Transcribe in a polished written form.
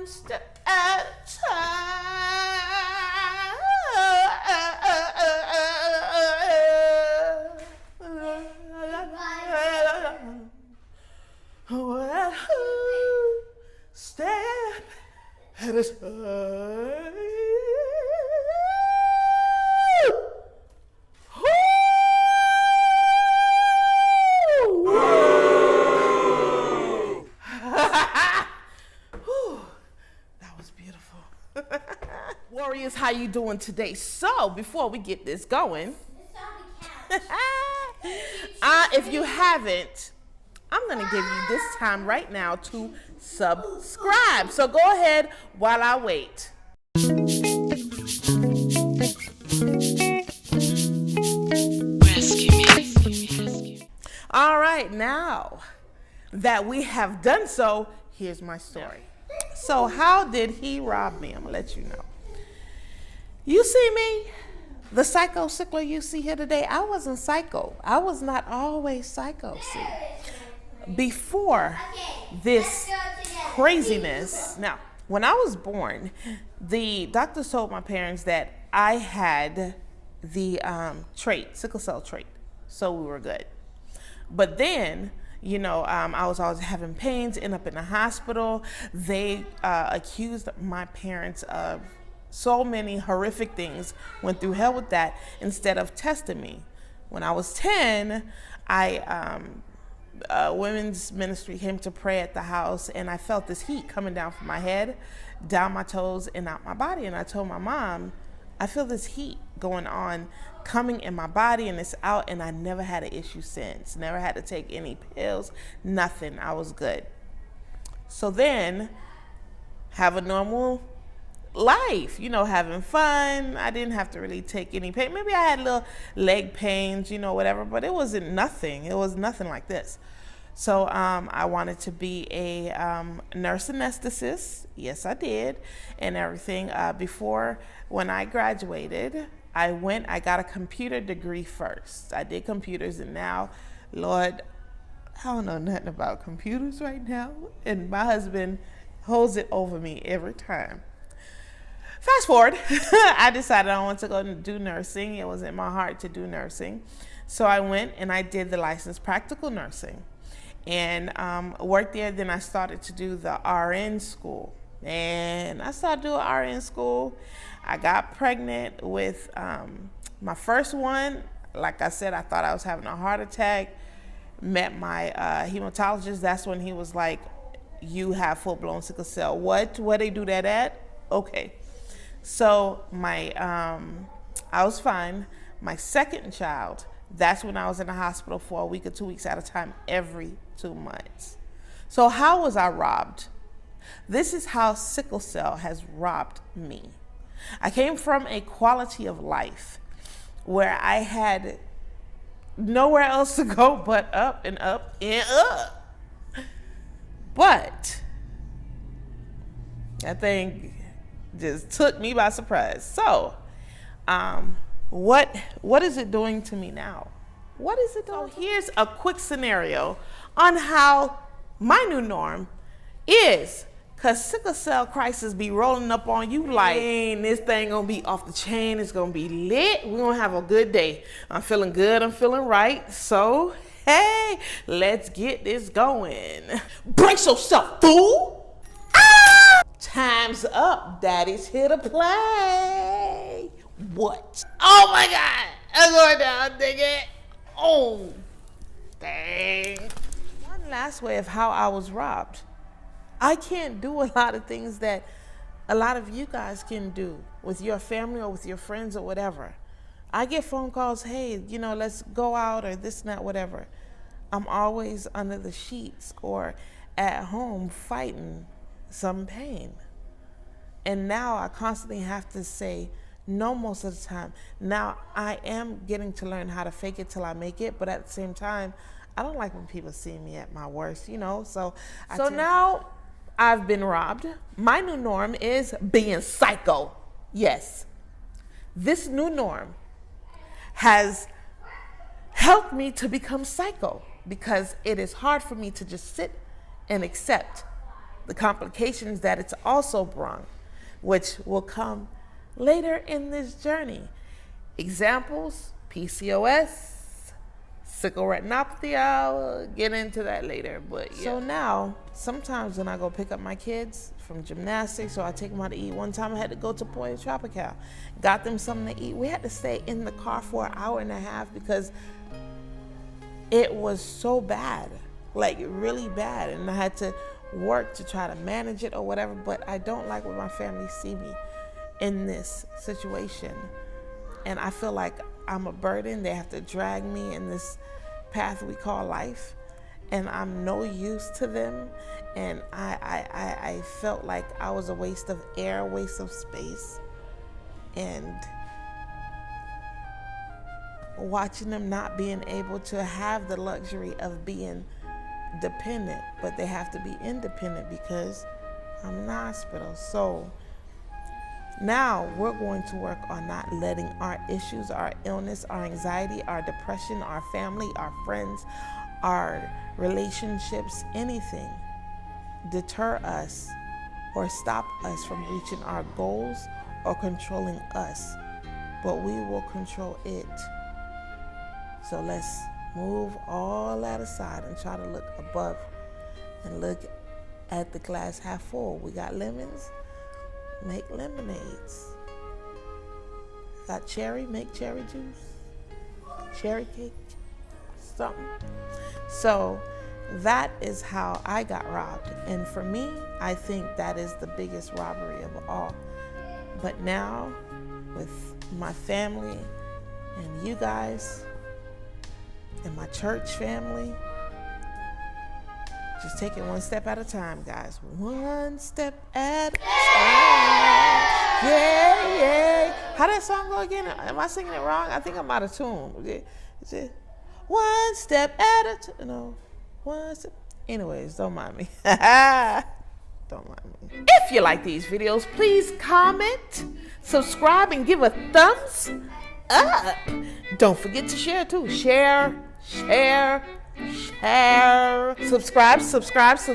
step at a time. One step at a time. Warriors, how you doing today? So before we get this going, if you haven't, I'm going to give you this time right now to subscribe. So go ahead while I wait. Rescue me. All right, now that we have done so, here's my story. So how did he rob me? I'm going to let you know. You see me, the psycho sickler you see here today, I wasn't psycho. I was not always psycho, see. Before this craziness, now, when I was born, the doctors told my parents that I had the trait, sickle cell trait, so we were good. But then, you know, I was always having pains, end up in the hospital. They accused my parents of so many horrific things, went through hell with that instead of testing me. When I was 10, women's ministry came to pray at the house, and I felt this heat coming down from my head, down my toes, and out my body. And I told my mom, I feel this heat going on, coming in my body, and it's out, and I never had an issue since. Never had to take any pills, nothing. I was good. So then, have a normal life, you know, having fun. I didn't have to really take any pain. Maybe I had little leg pains, you know, whatever, but it wasn't nothing. It was nothing like this. So I wanted to be a nurse anesthetist. Yes, I did, and everything. Before, when I graduated, I got a computer degree first. I did computers, and now, Lord, I don't know nothing about computers right now, and my husband holds it over me every time. Fast forward, I decided I wanted to go and do nursing. It was in my heart to do nursing. So I went and I did the licensed practical nursing and worked there. Then I started to do the RN school. And I started doing RN school. I got pregnant with my first one. Like I said, I thought I was having a heart attack. Met my hematologist. That's when he was like, you have full-blown sickle cell. What? Where they do that at? Okay. So I was fine. My second child, that's when I was in the hospital for a week or 2 weeks at a time, every 2 months. So how was I robbed? This is how sickle cell has robbed me. I came from a quality of life where I had nowhere else to go but up and up and up. But that thing just took me by surprise. So, what is it doing to me now? What is it doing? So here's a quick scenario on how my new norm is, cause sickle cell crisis be rolling up on you like, this thing gonna be off the chain. It's gonna be lit. We're gonna have a good day. I'm feeling good. I'm feeling right. So, hey, let's get this going. Brace yourself, fool. Time's up. Daddy's here to play. What? Oh my God. I'm going down, dig it. Oh, dang. One last way of how I was robbed. I can't do a lot of things that a lot of you guys can do with your family or with your friends or whatever. I get phone calls, hey, you know, let's go out or this and that, whatever. I'm always under the sheets or at home fighting some pain. And now I constantly have to say no most of the time. Now I am getting to learn how to fake it till I make it, but at the same time, I don't like when people see me at my worst, you know? So now I've been robbed. My new norm is being psycho. Yes. This new norm has helped me to become psycho because it is hard for me to just sit and accept the complications that it's also brought, which will come later in this journey. Examples: PCOS, sickle retinopathy. I'll get into that later, but yeah. So now, sometimes when I go pick up my kids from gymnastics or I take them out to eat, one time I had to go to Pollo Tropical, got them something to eat. We had to stay in the car for an hour and a half because it was so bad, like really bad, and I had to work to try to manage it or whatever. But I don't like when my family see me in this situation, and I feel like I'm a burden. They have to drag me in this path we call life, and I'm no use to them. And I felt like I was a waste of air, a waste of space, and watching them not being able to have the luxury of being dependent, but they have to be independent because I'm in the hospital. So now we're going to work on not letting our issues, our illness, our anxiety, our depression, our family, our friends, our relationships, anything deter us or stop us from reaching our goals or controlling us, but we will control it. So let's move all that aside and try to look above and look at the glass half full. We got lemons, make lemonades. Got cherry, make cherry juice, cherry cake, something. So that is how I got robbed. And for me, I think that is the biggest robbery of all. But now, with my family and you guys and my church family, just take it one step at a time, guys. One step at a time. Yeah, yeah. How that song go again? Am I singing it wrong? I think I'm out of tune. Is it one step at a time? No, one step. Anyways, don't mind me. Don't mind me. If you like these videos, please comment, subscribe, and give a thumbs up. Don't forget to share too. Share. Subscribe. Subscribe.